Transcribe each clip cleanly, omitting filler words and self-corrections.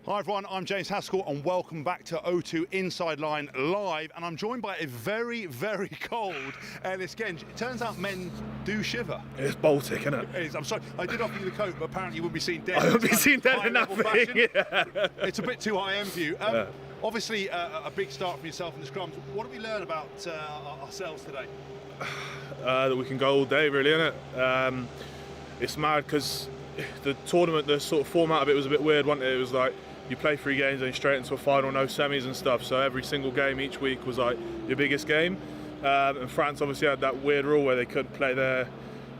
Hi everyone, I'm James Haskell and welcome back to O2 Inside Line Live, and I'm joined by a very, very cold Ellis Genge. It turns out men do shiver. It's Baltic, isn't it? It is. I'm sorry, I did offer you the coat, but apparently you wouldn't be seen dead. I wouldn't be seen dead in that thing. Yeah. It's a bit too high end for you. Obviously, a big start from yourself in the scrums. What did we learn about ourselves today? That we can go all day, really, isn't it? It's mad because the tournament, the sort of format of it was a bit weird, wasn't it? It was like you play 3 games and you straight into a final, no semis and stuff. So every single game each week was like your biggest game. And France obviously had that weird rule where they couldn't play their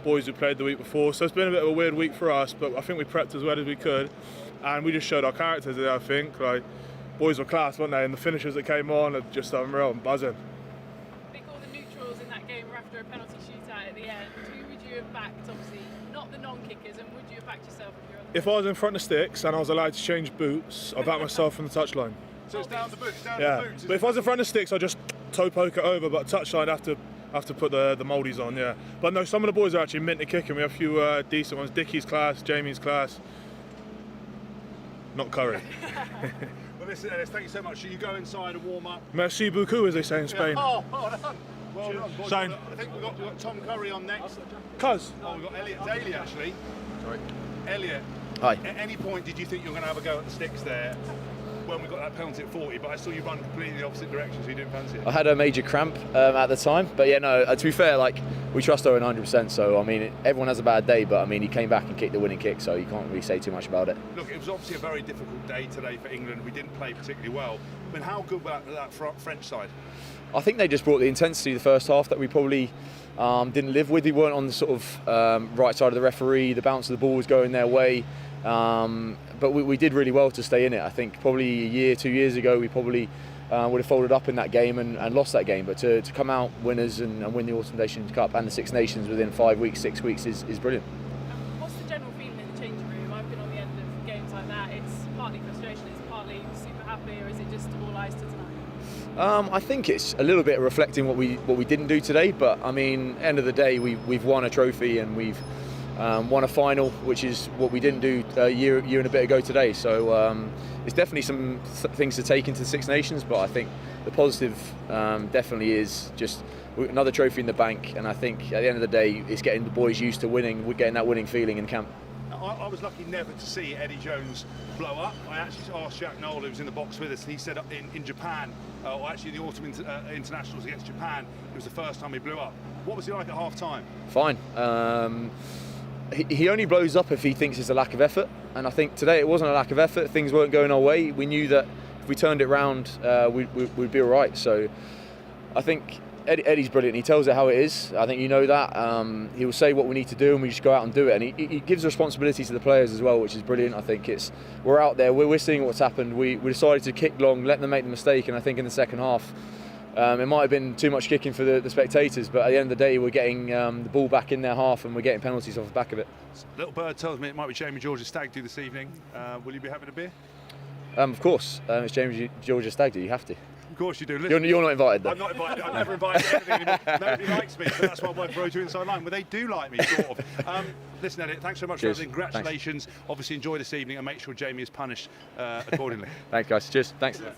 boys who played the week before. So it's been a bit of a weird week for us, but I think we prepped as well as we could. And we just showed our characters there, I think. Like, boys were class, weren't they? And the finishers that came on are just unreal and buzzing. I think all the neutrals in that game were after a penalty shootout at the end. Who would you have backed, obviously, not the non-kickers, and would you have backed yourself if you were on the If I was in front of sticks and I was allowed to change boots, I'd back myself from the touchline. So it's down the boots, down Yeah, the boots. but if I was in front of sticks, I'd just toe poke it over, but touchline I'd have to put the mouldies on, yeah. But no, some of the boys are actually mint at kicking. We have a few decent ones. Dickie's class, Jamie's class. Not Curry. Well, listen, Ellis, thank you so much. So you go inside and warm up. Merci beaucoup, as they say in Spain. Yeah. Oh, well done. Well done. Boys. Shane. I think we've got Tom Curry on next. Cuz. Oh, we've got Elliot Daly, actually. Sorry. Elliot. Hi. At any point did you think you were going to have a go at the sticks there when we got that penalty at 40, but I saw you run completely the opposite direction, so you didn't fancy it? I had a major cramp at the time, but yeah, no, to be fair, like, we trust Owen 100%, so I mean, everyone has a bad day, but I mean, he came back and kicked the winning kick, so you can't really say too much about it. Look, it was obviously a very difficult day today for England. We didn't play particularly well. I mean, how good was that French side? I think they just brought the intensity the first half that we probably didn't live with. We weren't on the sort of right side of the referee, the bounce of the ball was going their way. But we did really well to stay in it. I think probably a year, 2 years ago, we probably would have folded up in that game and lost that game. But to come out winners and win the Autumn Nations Cup and the Six Nations within 5 weeks, 6 weeks is brilliant. What's the general feeling in the changing room? I've been on the end of games like that. It's partly frustration, it's partly super happy, or is it just all eyes to tonight? I think it's a little bit reflecting what we didn't do today. But I mean, end of the day, we've won a trophy and we've won a final, which is what we didn't do a year and a bit ago today. So it's definitely some things to take into the Six Nations, but I think the positive definitely is just another trophy in the bank. And I think at the end of the day, it's getting the boys used to winning. We're getting that winning feeling in camp. I was lucky never to see Eddie Jones blow up. I actually asked Jack Noel, who was in the box with us, and he said in Japan, or actually the Autumn Internationals against Japan, it was the first time he blew up. What was he like at half time? Fine. He only blows up if he thinks it's a lack of effort, and I think today it wasn't a lack of effort. Things weren't going our way. We knew that if we turned it round, we'd be all right. So I think Eddie's brilliant. He tells it how it is. I think you know that. He will say what we need to do, and we just go out and do it. And he gives responsibility to the players as well, which is brilliant. I think we're out there. We're seeing what's happened. We decided to kick long, let them make the mistake, and I think in the second half, it might have been too much kicking for the spectators, but at the end of the day, we're getting the ball back in their half and we're getting penalties off the back of it. Little bird tells me it might be Jamie George's stag do this evening. Will you be having a beer? Of course, it's Jamie George's stag do. You have to. Of course you do. Listen, you're not invited, though. I'm not invited. I'm never invited to anything anymore. Nobody likes me, so that's why I won't throw you inside line. But they do like me, sort of. Listen, Elliot, thanks so much Cheers. for everything. Congratulations. Thanks. Obviously, enjoy this evening and make sure Jamie is punished accordingly. Thanks, guys. Cheers. Thanks. Yeah.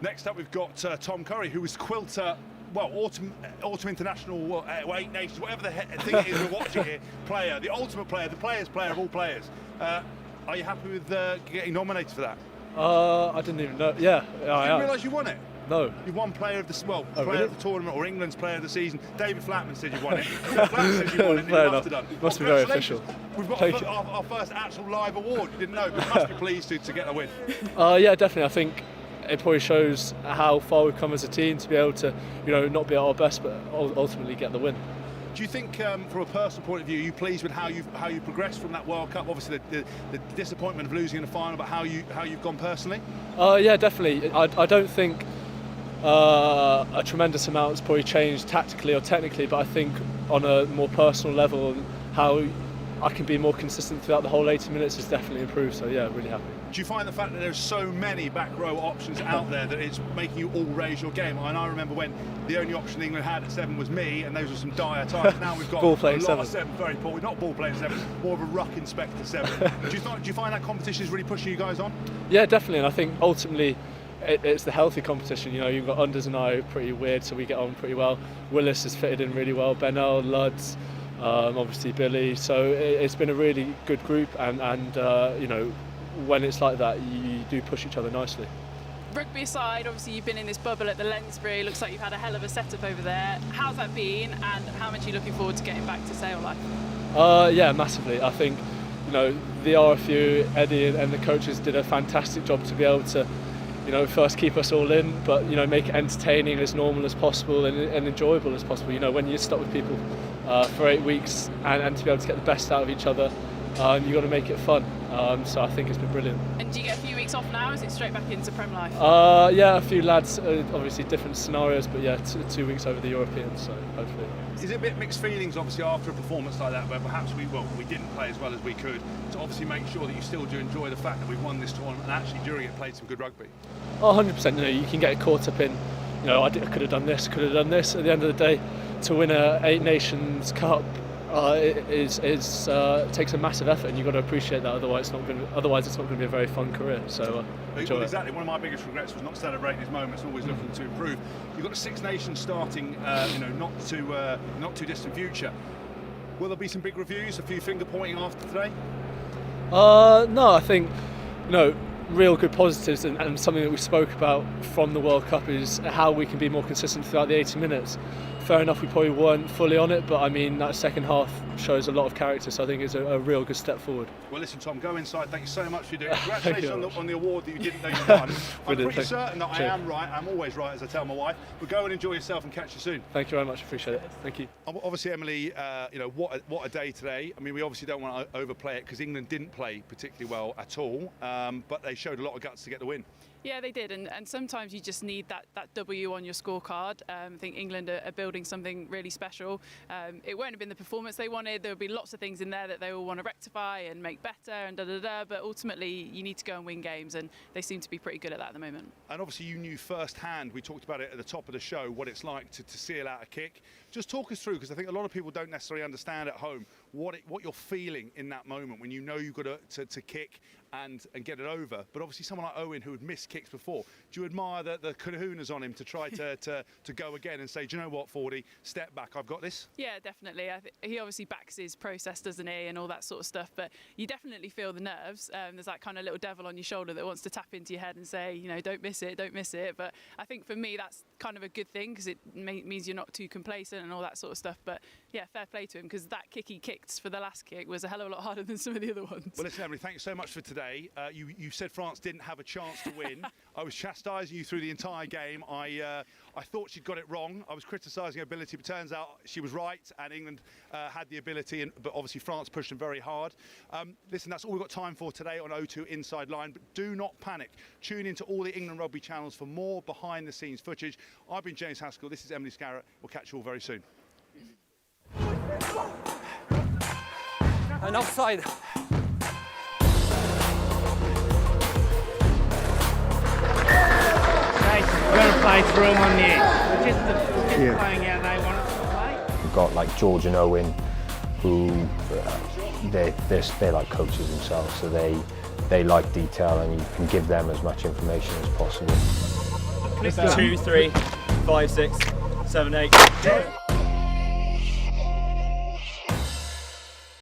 Next up, we've got Tom Curry, who was quilter, Autumn International, 8 Nations, whatever the thing it is we're watching here, player, the ultimate player, the players' player of all players. Are you happy with getting nominated for that? I didn't even know. Yeah, I didn't realise you won it. No. You won player of the player really? of the tournament, or England's player of the season. David Flatman said you won it. Flatman said you won it. Fair You enough. must have done. Must be very official. We've got our first actual live award. You didn't know, but you must be pleased to get the win. Yeah, definitely. I think it probably shows how far we've come as a team to be able to, not be at our best, but ultimately get the win. Do you think, from a personal point of view, are you pleased with how you progressed from that World Cup? Obviously, the disappointment of losing in the final, but how you've gone personally? Yeah, definitely. I don't think a tremendous amount has probably changed tactically or technically, but I think on a more personal level, how I can be more consistent throughout the whole 80 minutes has definitely improved. So yeah, really happy. Do you find the fact that there's so many back row options out there that it's making you all raise your game? And I remember when the only option England had at 7 was me, and those were some dire times. Now we've got ball a playing lot 7. of 7, very poor, not ball playing 7, more of a ruck inspector 7. do you find that competition is really pushing you guys on? Yeah, definitely. And I think ultimately it's the healthy competition. You know, you've got Unders and I pretty weird, so we get on pretty well. Willis has fitted in really well. Benel, Luds. Obviously Billy, so it's been a really good group, and you know, when it's like that, you do push each other nicely. Rugby aside, obviously you've been in this bubble at the Lensbury. Looks like you've had a hell of a setup over there. How's that been, and how much are you looking forward to getting back to Sale life? Yeah, massively. I think, you know, the RFU, Eddie and the coaches did a fantastic job to be able to, you know, first keep us all in, but, you know, make it entertaining, as normal as possible, and enjoyable as possible. You know, when you're stuck with people for 8 weeks and to be able to get the best out of each other, you've got to make it fun. So I think it's been brilliant. And do you get a few weeks off now? Is it straight back into Prem life? Yeah, a few lads, obviously different scenarios, but yeah, 2 weeks over the Europeans, so hopefully. Is it a bit mixed feelings, obviously, after a performance like that, where perhaps we didn't play as well as we could, to obviously make sure that you still do enjoy the fact that we've won this tournament and actually during it played some good rugby? Oh, 100%. You know, you can get caught up in, you know, I could have done this, could have done this. At the end of the day, to win a 8 Nations Cup takes a massive effort, and you've got to appreciate that. Otherwise, it's not going to be a very fun career. So enjoy exactly. One of my biggest regrets was not celebrating these moments, always looking to improve. You've got the 6 Nations starting, you know, not too distant future. Will there be some big reviews, a few finger pointing after today? No, I think, you know, real good positives, and something that we spoke about from the World Cup is how we can be more consistent throughout the 80 minutes. Fair enough, we probably weren't fully on it, but I mean, that second half shows a lot of character, so I think it's a real good step forward. Well, listen, Tom, go inside. Thank you so much for doing it. Congratulations on the award that you didn't know you won. I'm pretty certain that I am right. I'm always right, as I tell my wife. But go and enjoy yourself and catch you soon. Thank you very much. Appreciate it. Thank you. Obviously, Emily, you know, what a day today. I mean, we obviously don't want to overplay it because England didn't play particularly well at all, but they showed a lot of guts to get the win. Yeah, they did, and sometimes you just need that W on your scorecard. I think England are building something really special. It won't have been the performance they wanted. There'll be lots of things in there that they all want to rectify and make better and but ultimately you need to go and win games, and they seem to be pretty good at that at the moment. And obviously you knew firsthand, we talked about it at the top of the show, what it's like to seal out a kick. Just talk us through, because I think a lot of people don't necessarily understand at home what you're feeling in that moment when you know you've got to kick and get it over. But obviously someone like Owen, who had missed kicks before, do you admire the kahunas on him to try to go again and say, do you know what, Fordy, step back, I've got this? Yeah, definitely. He obviously backs his process, doesn't he, and all that sort of stuff, but you definitely feel the nerves. There's that kind of little devil on your shoulder that wants to tap into your head and say, you know, don't miss it, don't miss it. But I think for me that's kind of a good thing, because it means you're not too complacent and all that sort of stuff. But yeah, fair play to him, because that kick he kicked for the last kick was a hell of a lot harder than some of the other ones. Well, listen, Emily, thanks so much for today. You said France didn't have a chance to win. I was chastising you through the entire game. I thought she'd got it wrong. I was criticising her ability, but turns out she was right, and England had the ability, but obviously France pushed them very hard. Listen, that's all we've got time for today on O2 Inside Line, but do not panic. Tune into all the England rugby channels for more behind-the-scenes footage. I've been James Haskell. This is Emily Scarratt. We'll catch you all very soon. And offside. We're going to play through them on you. We're just playing out they want us to play. We've got like George and Owen, who they're like coaches themselves, so they like detail, and you can give them as much information as possible. 2, 3, 5, 6, 7, 8.